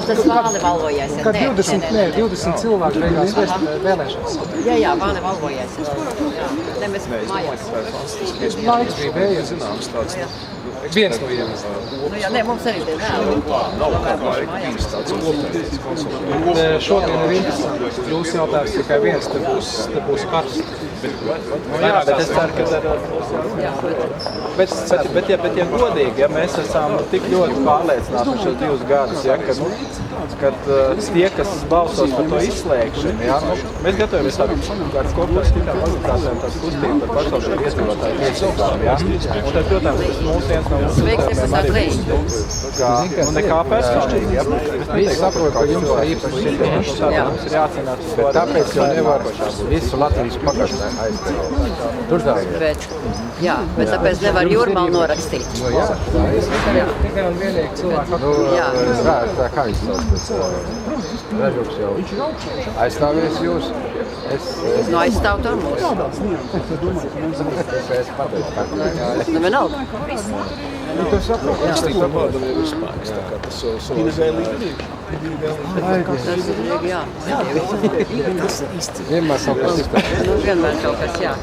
Tas Vāne Valvojies. Kad 20 cilvēku beigās vēlēšanas. Jā, Vāne Valvojies. Ne, mēs mājās. Laiks bija vējies. Zināms tāds. Viens no iemesliem. Ne, mums arī tie Nav kā bijis tāds kopējs. Šodien ir interesanti. Jūsu jautājums tikai viens, te būs karsts. Jā, bet es ceru, ka bet ja godīgi, ja mēs esam tik ļoti pārliecināti par šos 2 gadus, ja, kad tie, kas balsos par to izslēgšanu, ja, mēs gatavojamies kāds kopās citām organizācijām, tās kustība par pašvaldību iedzīvotāju tiesībām, ja. Un tad, protams, tas mūsu viens no mūsu un nekā personīgi, ja. Visi saprot, ka jums ir īpaši mums ir jācīnās. Bet tāpēc jau nevar visu Latvijas pagātnē aizcelt. Tur Bet tāpēc nevar Jūrmalu norakstīt. Jā, tikai un vienīgi cilvēku. Tā kā izsauc. Ražuks jau aizstāvies jūs. No aizstāv to mūsu. Es pateicu. Vienalga. Tu saproti, Tas tik pamādam ir spēks, tā kā tas jau vienmēr kaut kas izteikt. Vienmēr kaut kas, jā.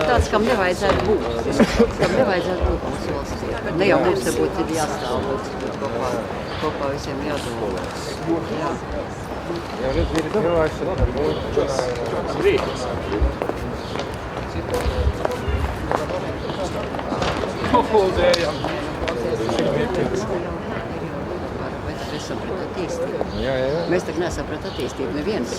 Tāds, kam nevajadzētu būt. Mūsu valstī. Ne jau mums te būtu jāstāv, bet kopā visiem jādomā. Jā. Ja redz, ir cilvēks ar mūsu. Mēs tagad nesaprat attīstību. Neviens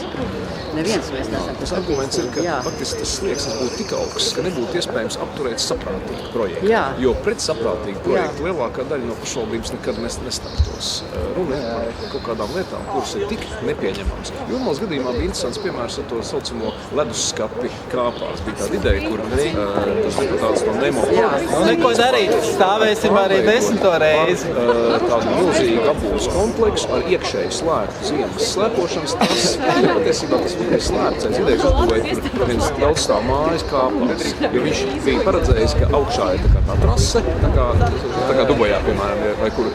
mēs nesaprat Tas arguments ir, ka faktiski tas slieksnis būtu tik augsts, ka nebūtu iespējams apturēt saprātīgu projektu. Jā. Jo pret saprātīgu projektu lielākā daļa no pašvaldības nekad nestartos. Runa ir par kaut kādām lietām, kuras ir tik nepieņemamas. Jūrmalas gadījumā bija interesants piemērs ar to saucamo ledusskapi Krāpās. Bija tāda ideja, kur tas deputāts no Nemo. Neko darīt, stāvēsim arī 10. reizi. Tādu milzīgu apbūves kompleksu ar iekšēju slēgtu ziemas slēpošanas. Tas patiesībā tas bija slēpts. Idejas uzbūvēja viens daudzstāv mājas Kāpās. Jo viņš bija paredzējis, ka augšā ir tā trase, tā kā Dubajā, piemēram, vai kur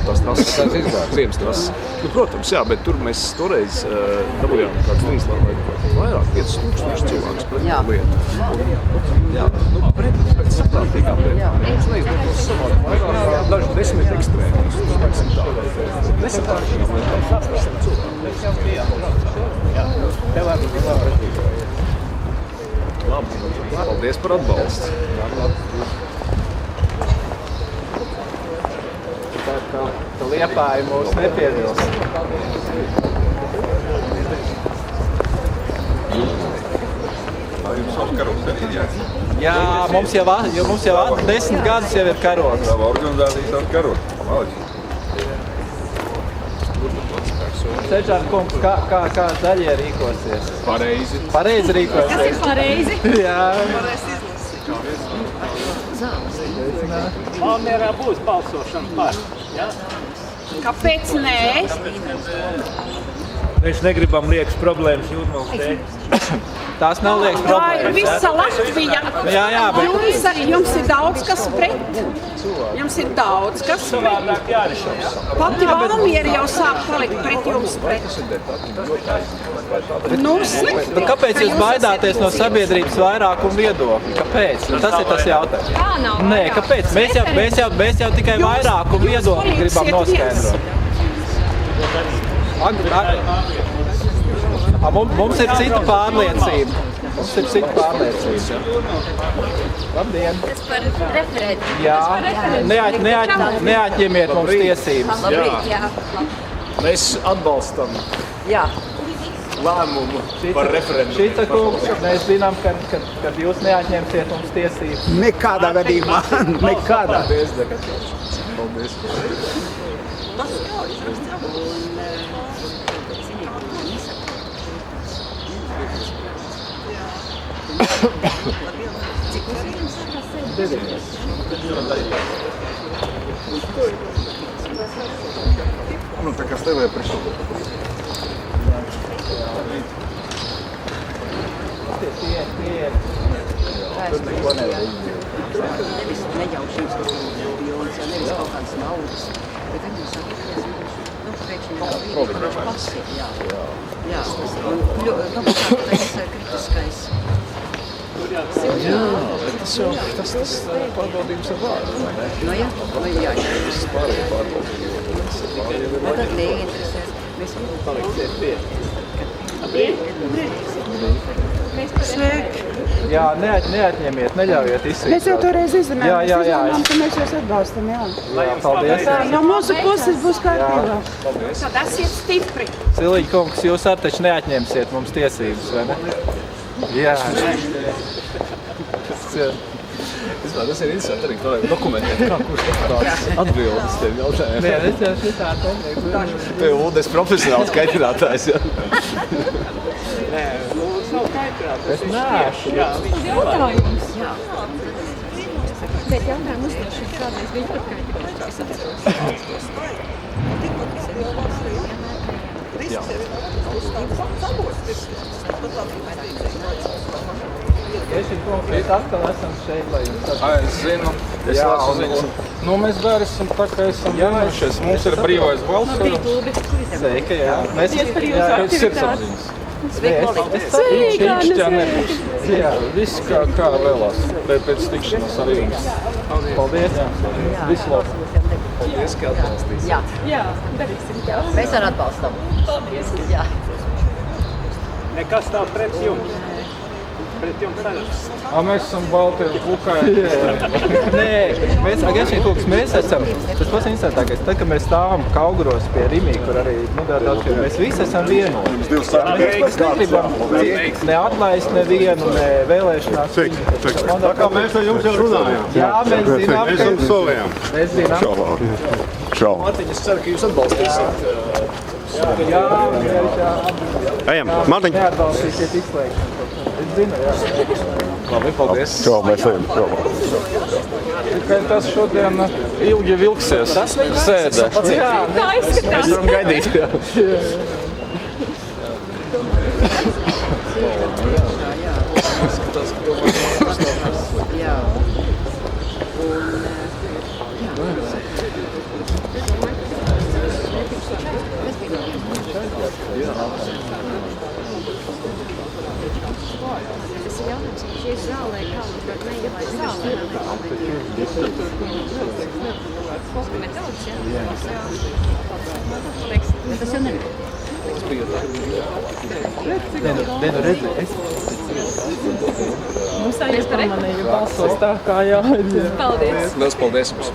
tās trases, ziemas trases. Protams, jā, bet tur mēs toreiz dabūjām kāds līdzlāvai vairāk 5000 cilvēkus pret lietu. Jā, pret saprātīgām lietām. Mums neizdotos savādāk. Daži 10 ekstrēmus. Nesaprātīgām lietām. Labi, paldies par atbalstu. Tā Liepāja mūs nepiedilst. Jums savs karogs arī ir jāiet? Jā, mums jau 10 gadus jau ir karogs. Sava organizācija savs karogs. Maliči. Seģār kungs, kā zaļie rīkosies? Pareizi. Pareizi rīkosies. Kas ir pareizi? Jā. Valmierā būs balsošana par. Ja? Kāpēc nē? Mēs negribam liekas problēmas Jūrmalas dēļ. Tās nav liekas Tā ir problēmas. visa Latvija. Jā, bet Jums ir daudz kas pret. Jums ir daudz kas pret. Savādāk jārišās. Pati Valmiera jau sāk palikt pret jums pret. Nu, slikti. bet kāpēc jūs baidāties no sabiedrības vairākuma viedokļa? Kāpēc? Tas ir tas jautājums. Tā nav. Nē, kāpēc? Mēs jau tikai vairākumu viedokļu gribam noskaidrot. Mums ir cita pārliecība. Labdien! Tas par referēti. Jā, neatņemiet mums tiesības. Labrīt, jā. Mēs atbalstam Jā. lēmumu par referendumu. Šita kungs, mēs zinām, ka jūs neatņemsiet mums tiesības. Nekādā gadījumā. Nekādā. Paldies. Ну, так оставил, я пришел. Nevis nejaušības, kas ir bildes, nevis kaut kādas naudas, bet viņi saka, ka Pēkšņi ir pasīvi, jā. Jā, tas kritiskais. Jā, bet tas pārbaudījums ar vārdu, vai ne? Nu jā. Tas pārējie pārbaudījums. Bet tad neinteresēs. Sveiki! Jā, neatņemiet, neļaujiet izsīt. Mēs jau toreiz izrunājām, Jā, jā, jā. ka mēs jūs atbalstam, jā. Jā, paldies. No mūsu puses būs kārtībā. Paldies. Tad esiet stipri. Ciliņa kungs, jūs arī taču neatņemsiet mums tiesības, vai ne? Jā. Tas ir interesanti arī dokumentēt, kā kurš tāds atbildes tev jautājumiem. Nē, es jau šitā tev. Tev Uldes profesionāls kaitinātājs, jā. Es neesmu. Jautājums. Jā. Bet jautājumu uzdošana kādreiz bija Es konkrēti atkal esam šeit, lai jums Es zinu. Nu, mēs darīsim tā, kā esam vienojušies. Mums ir brīvais balsojums. Sveika, jā. Mēs Pēc sirdsapziņas. Jā, viss kā vēlās. Pēc tikšanās ar jums. Paldies. Visu labu. Paldies, ka atbalstīs. Jā, Jā, darīsim. mēs arī atbalstam. Paldies. Jā. Nekas nav pret jums. Pret jums saraksts. Mēs esam Baltijas bukai. Nē, mēs esam, tas pats interesantākais, tad, kad mēs stāvam Kauguros pie Rimī, kur arī, mēs visi esam vienoti. Mēs negribam neatlaist nevienu, ne vēlēšanās. Tā kā mēs ar jums jau runājām. Jā, mēs zinām, Mēs jums solījām. mēs zinām. Čau. Mārtiņ, es ceru, ka jūs atbalstīsiet. Jā, Ejam, Mārtiņ. neatbalstīsiet izslēgšanu. Es zinu, jā. Labi, paldies. Čau, mēs ejam. Čau. Tikai tas šodien ilgi vilksies. Sēde. Jā, Tā izskatās. Mēs varam gaidīt. Jā. Jā. Tas ir jautājums, ka šīs zālē kā mums var neielaist zālē. Koska metodas, jā? Tas jau nebija. redzi, Mums tā pamanīju balsos tā kā jāiet. Paldies. Liels paldies jums.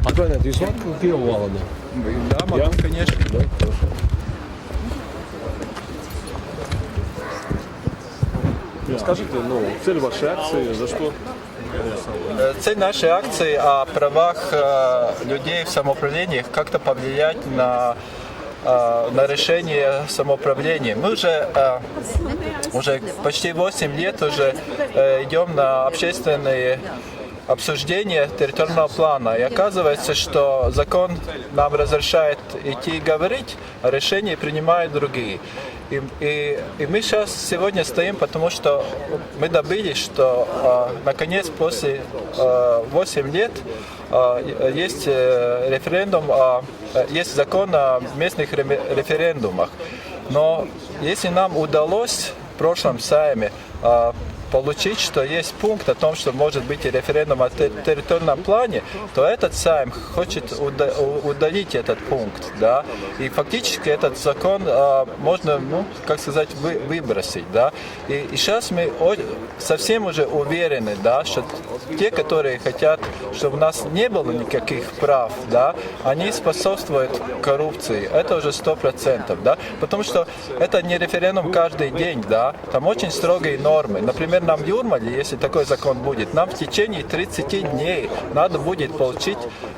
Отправляют, jūs varat Krievu valodu? Да, могу, конечно. Скажите, цель вашей акции, за что? Цель нашей акции о правах людей в самоуправлении как-то повлиять на решение самоуправления. Мы уже почти 8 лет уже идем на общественные обсуждение территориального плана. И оказывается, что закон нам разрешает идти и говорить, а решения принимают другие. И мы сейчас сегодня стоим, потому что мы добились, что наконец после 8 лет есть референдум, есть закон о местных референдумах. Но если нам удалось в прошлом Сайме получить, что есть пункт о том, что может быть и референдум о территориальном плане, то этот Сайм хочет удалить этот пункт, да, и фактически этот закон можно, как сказать, выбросить, да, и сейчас мы совсем уже уверены, да, что те, которые хотят, чтобы у нас не было никаких прав, да, они способствуют коррупции, это уже 100%, да, потому что это не референдум каждый день, да, там очень строгие нормы, например, нам в Юрмале, если такой закон будет, нам в течение 30 дней надо будет получить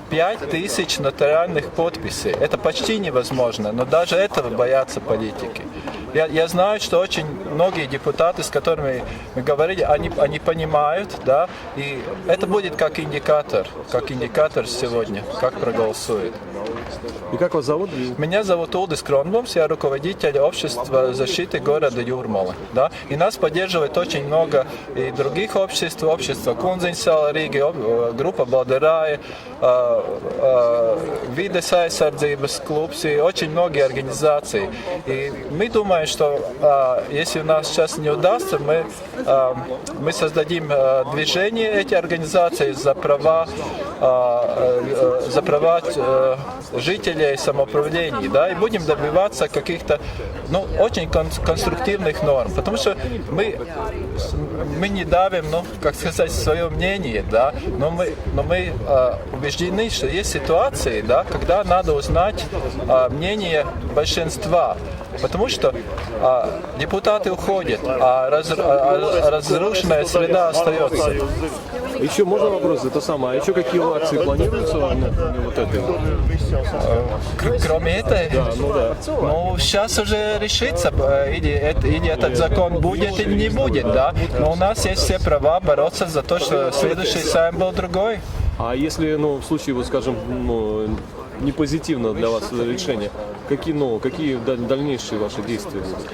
5000 нотариальных подписей. Это почти невозможно, но даже этого боятся политики. Я знаю, что очень многие депутаты, с которыми мы говорили, они понимают, да, и это будет как индикатор сегодня, как проголосуют. И как вас зовут? Меня зовут Улдис Кронблумс, я руководитель общества защиты города Юрмалы. Да? И нас поддерживает очень много и других обществ, общество Kunziņsala Риги, группа Балдерāja, Vides aizsardzības клубs и очень многие организации. И мы думаем, что если у нас сейчас не удастся, мы создадим движение эти организации за права жителей самоуправлений, да, и будем добиваться каких-то очень конструктивных норм, потому что мы не давим, как сказать, свое мнение, да, но мы убеждены, что есть ситуации, да, когда надо узнать мнение большинства, потому что депутаты уходят, а разрушенная среда остается. Еще можно вопрос? Это самое. А еще какие акции планируются вот этой? Кроме этой? Да, да. Сейчас уже решится, или этот закон будет, или не будет, да. Но у нас есть все права бороться за то, что следующий сайм был другой. А если, в случае, вот скажем, не позитивно для вас решение, какие дальнейшие ваши действия будут?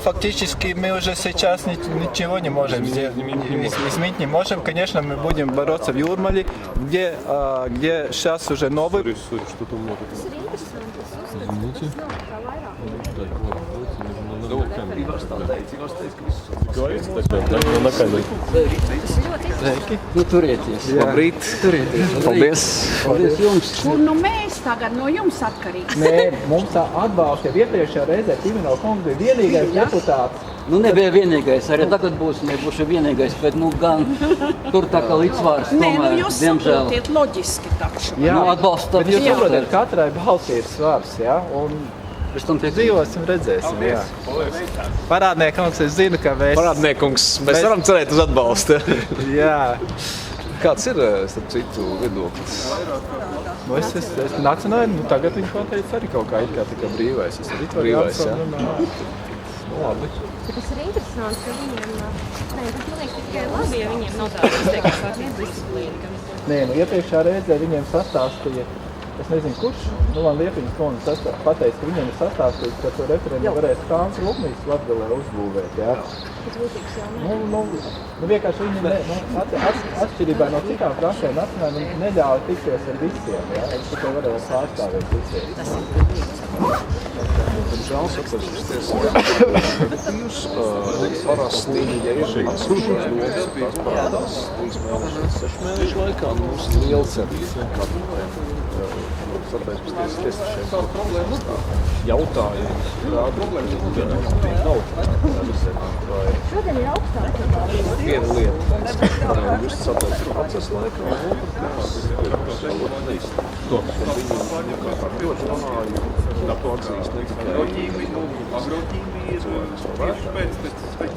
Фактически мы уже сейчас ничего не можем изменить не можем. Конечно, мы будем бороться в Юрмале, где сейчас уже новый... Что-то может. Извините. Говорите тогда на камере. Turieties. Labrīt. Turieties. Paldies. Paldies jums. Un mēs tagad no jums atkarīgi. Nē, mums atbalsta jau iepriekšējā reizē Pimino kungs bija vienīgais deputāts. Nebija vienīgais, arī tagad nebūšu vienīgais, bet gan tur tā kā līdzsvars tomēr, jūs diemžēl. saprotiet loģiski taču. Atbalsta. Bet jūs saprotat, katrai balsī ir svars, ja? Un dzīvosim, redzēsim, jā. Parādniekungs, es zinu, ka Parādniekungs, mēs varam cerēt uz atbalstu. Jā. Kāds ir, starp citu, viedoklis? Es nacionāli, tagad viņš pateica arī kaut kā brīvais. Es arī brīvais, jā. Labi. Tas ir interesanti, ka viņiem, tas man liekas tikai labi, ja viņiem nav tāda izteikās disciplīna. Nē, iepriekšā reizē viņiem sastāstīja, es nezinu kurš, man Liepiņas kundze pateica, ka viņiem ir sastāstīts, ka to referendumu varēs Kāns rūpnīcas Latgalē uzbūvēt, jā. Tas būtīgs jau vienkārši viņi atšķirībā no citām prasēm nacionāli neļauj tikties ar visiem, jā. Es tikai varēju pārstāvēt visiem. Diemžēl satversmes tiesības parasti, ja ir šīs lomas, tās parādās 3 mēnešus, 6 mēnešu laikā, mums ir liela cerība, kā satversmes tiesas šeit jautājums. Šodien ir augstāk. Viena lieta, just satversmes procesa laikā, un atzīst ne tikai agroķīmija ir tieši pēc